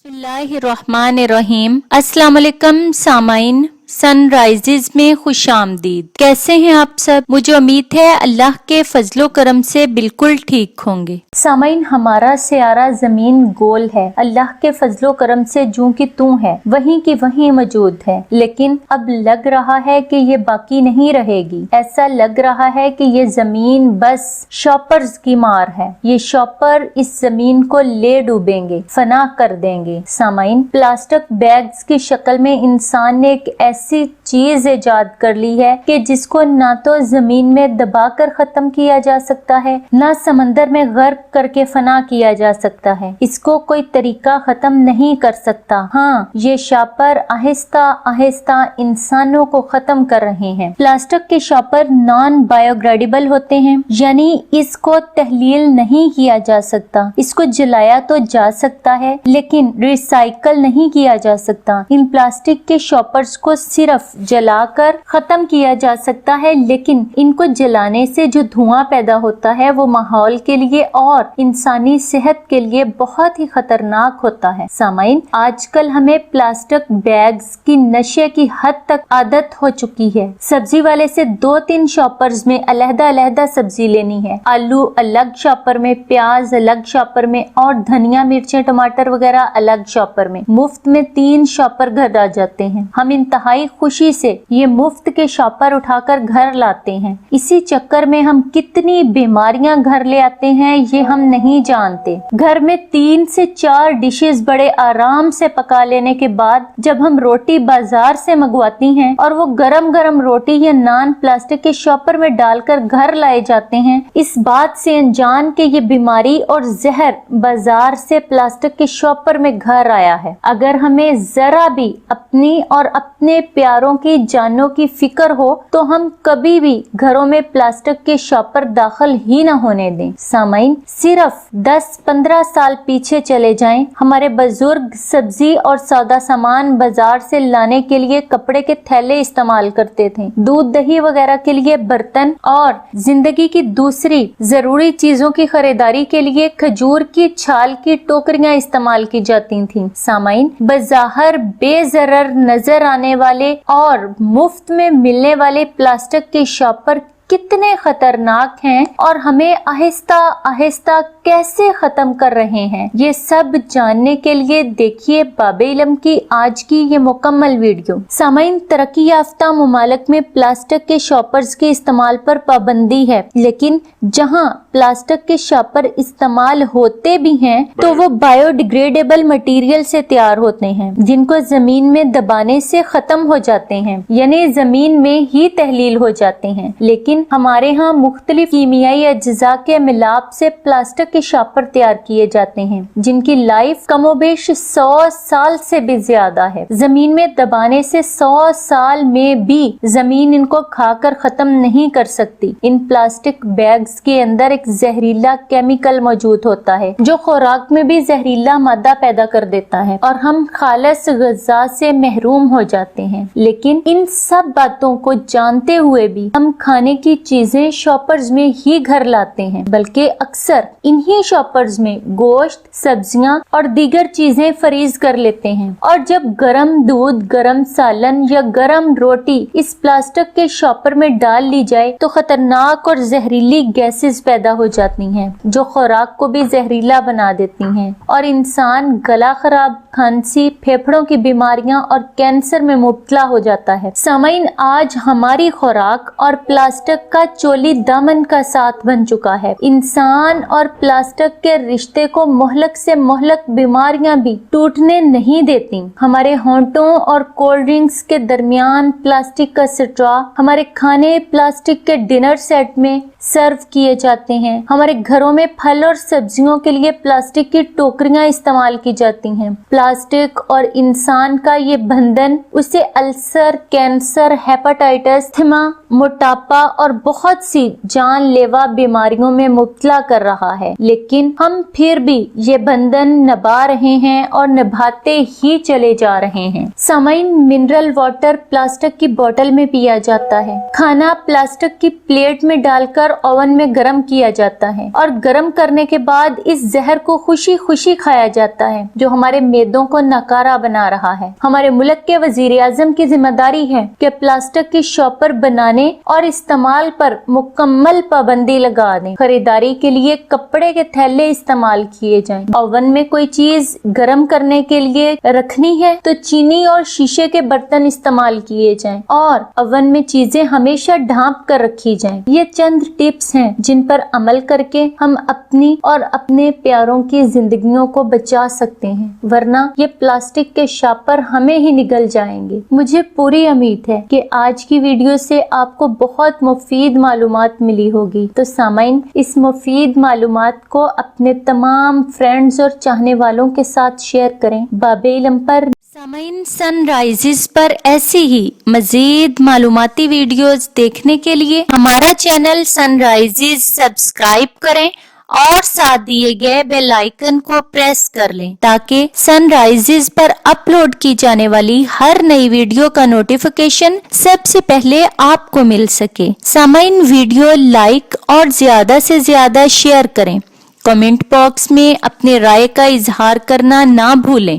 बिस्मिल्लाहिर्रहमानिर्रहीम। अस्सलाम वालेकुम सामाइन, सनराइजेज में खुश आमदीद। कैसे हैं आप सब? मुझे उम्मीद है अल्लाह के फजलो करम से बिल्कुल ठीक होंगे। सामाइन, हमारा सियारा जमीन गोल है, अल्लाह के फजलो करम से जूं की तू है वहीं की वहीं मौजूद है, लेकिन अब लग रहा है कि ये बाकी नहीं रहेगी। ऐसा लग रहा है कि ये जमीन बस शॉपर्स की मार है। ये शॉपर इस जमीन को ले डूबेंगे, फना कर देंगे। सामाइन, प्लास्टिक बैग्स की शक्ल में इंसान ने एक ऐसी चीज इजाद कर ली है कि जिसको ना तो जमीन में दबाकर खत्म किया जा सकता है, ना समंदर में गर्क करके फना किया जा सकता है। इसको कोई तरीका खत्म नहीं कर सकता। हाँ, ये शॉपर आहिस्ता आहिस्ता इंसानों को खत्म कर रहे हैं। प्लास्टिक के शॉपर नॉन बायोडिग्रेडेबल होते हैं, यानी इसको तहलील नहीं किया जा सकता। इसको जलाया तो जा सकता है लेकिन रिसाइकल नहीं किया जा सकता। इन प्लास्टिक के शॉपर्स को सिर्फ जलाकर खत्म किया जा सकता है, लेकिन इनको जलाने से जो धुआं पैदा होता है वो माहौल के लिए और इंसानी सेहत के लिए बहुत ही खतरनाक होता है। सामाइन, आजकल हमें प्लास्टिक बैग्स की नशे की हद तक आदत हो चुकी है। सब्जी वाले से 2-3 शॉपर्स में अलहदा अलहदा सब्जी लेनी है। आलू अलग शॉपर में, प्याज अलग शॉपर में और धनिया मिर्चें टमाटर वगैरह अलग शॉपर में। मुफ्त में 3 शॉपर घर आ जाते हैं। हम इंतहाई खुशी से ये मुफ्त के शॉपर उठाकर घर लाते हैं। इसी चक्कर में हम कितनी बीमारियां घर ले आते हैं ये हम नहीं जानते। घर में 3 से 4 डिशेस बड़े आराम से पका लेने के बाद जब हम रोटी बाजार से मंगवाती हैं और वो गरम गरम रोटी या नान प्लास्टिक के शॉपर में डालकर घर लाए जाते हैं, इस बात से अनजान के ये बीमारी और जहर बाजार से प्लास्टिक के शॉपर में घर आया है। अगर हमें जरा भी अपनी और अपने प्यारों की जानों की फिक्र हो तो हम कभी भी घरों में प्लास्टिक के शॉपर दाखिल ही न होने दें। सामाइन, सिर्फ 10-15 साल पीछे चले जाएं, हमारे बुजुर्ग सब्जी और सौदा सामान बाजार से लाने के लिए कपड़े के थैले इस्तेमाल करते थे, दूध दही वगैरह के लिए बर्तन और जिंदगी की दूसरी जरूरी चीजों की खरीदारी के लिए खजूर की छाल की टोकरियां इस्तेमाल की जाती थीं। सामाइन, बज़ाहिर बेज़रर नजर आने वाले और मुफ्त में मिलने वाले प्लास्टिक के शॉपर कितने खतरनाक हैं और हमें आहिस्ता आहिस्ता कैसे खत्म कर रहे हैं, ये सब जानने के लिए देखिए बाबे इल्म की आज की ये मुकम्मल वीडियो। सामाइन, तरक्की याफ्ता मुमालिक में प्लास्टिक के शॉपर्स के इस्तेमाल पर पाबंदी है, लेकिन जहां प्लास्टिक के शॉपर इस्तेमाल होते भी हैं तो वो बायोडिग्रेडेबल मटेरियल से तैयार होते हैं, जिनको जमीन में दबाने से खत्म हो जाते हैं, यानी जमीन में ही तहलील हो जाते हैं। लेकिन हमारे यहाँ मुख्तलिफ कीमियाई अज्जा के मिलाप से प्लास्टिक के शॉपर तैयार किए जाते हैं, जिनकी लाइफ कमोबेश 100 साल से भी ज्यादा है। जमीन में दबाने से 100 साल में भी जमीन इनको खाकर खत्म नहीं कर सकती। इन प्लास्टिक बैग्स के अंदर एक जहरीला केमिकल मौजूद होता है जो खुराक में भी जहरीला मादा पैदा कर देता है और हम खालस ग़िज़ा से महरूम हो जाते हैं। लेकिन इन सब बातों को जानते हुए भी हम खाने की चीजें शॉपर्स में ही घर लाते हैं, बल्कि अक्सर इन्हीं शॉपर्स में गोश्त, सब्जियां और दीगर चीजें फ्रीज कर लेते हैं और जब गरम दूध, गरम सालन या गरम रोटी इस प्लास्टिक के शॉपर में डाल ली जाए तो खतरनाक और जहरीली गैसेस पैदा हो जाती हैं जो खुराक को भी जहरीला बना देती हैं और इंसान गला खराब, खांसी, फेफड़ों की बीमारियां और कैंसर में मुब्तला हो जाता है। सामाइन, आज हमारी खुराक और प्लास्टिक का चोली दामन का साथ बन चुका है। इंसान और प्लास्टिक के रिश्ते को मोहलक से मोहलक बीमारियां भी टूटने नहीं देती। हमारे होंठों और कोल्ड ड्रिंक्स के दरमियान प्लास्टिक का स्ट्रॉ, हमारे खाने प्लास्टिक के डिनर सेट में सर्व किए जाते हैं। हमारे घरों में फल और सब्जियों के लिए प्लास्टिक की टोकरियां इस्तेमाल की जाती हैं। प्लास्टिक और इंसान का ये बंधन उसे अल्सर, कैंसर, हेपेटाइटिस, थमा, मोटापा اور بہت سی جان لیوا بیماریوں میں مبتلا کر رہا ہے، لیکن ہم پھر بھی یہ بندھن نبھا رہے ہیں اور نبھاتے ہی چلے جا رہے ہیں۔ سامعین، منرل واٹر پلاسٹک کی بوتل میں پیا جاتا ہے، کھانا پلاسٹک کی پلیٹ میں ڈال کر اوون میں گرم کیا جاتا ہے اور گرم کرنے کے بعد اس زہر کو خوشی خوشی کھایا جاتا ہے، جو ہمارے معدوں کو ناکارہ بنا رہا ہے۔ ہمارے ملک کے وزیر اعظم کی ذمہ داری ہے کہ پلاسٹک کی شاپر بنانے اور استعمال پر مکمل پابندی لگا دیں۔ خریداری کے لیے کپڑے کے تھیلے استعمال کیے جائیں۔ اوون میں کوئی چیز گرم کرنے کے لیے رکھنی ہے تو چینی اور شیشے کے برتن استعمال کیے جائیں اور اوون میں چیزیں ہمیشہ ڈھانپ کر رکھی جائیں۔ یہ چند ٹپس ہیں جن پر عمل کر کے ہم اپنی اور اپنے پیاروں کی زندگیوں کو بچا سکتے ہیں، ورنہ یہ پلاسٹک کے شاپر ہمیں ہی نگل جائیں گے۔ مجھے پوری امید ہے کہ آج کی ویڈیو سے آپ کو بہت مفید معلومات ملی ہوگی، تو سامعین اس مفید معلومات کو اپنے تمام فرینڈز اور چاہنے والوں کے ساتھ شیئر کریں۔ باب علم پر سامعین، سن رائزز پر ایسی ہی مزید معلوماتی ویڈیوز دیکھنے کے لیے ہمارا چینل سن رائزز سبسکرائب کریں اور ساتھ دیے گئے بیل آئیکن کو پریس کر لیں تاکہ سن رائزز پر اپلوڈ کی جانے والی ہر نئی ویڈیو کا نوٹیفیکیشن سب سے پہلے آپ کو مل سکے۔ سامعین، ویڈیو لائک اور زیادہ سے زیادہ شیئر کریں۔ کمنٹ باکس میں اپنے رائے کا اظہار کرنا نہ بھولیں۔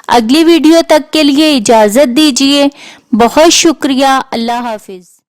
اگلی ویڈیو تک کے لیے اجازت دیجیے۔ بہت شکریہ۔ اللہ حافظ۔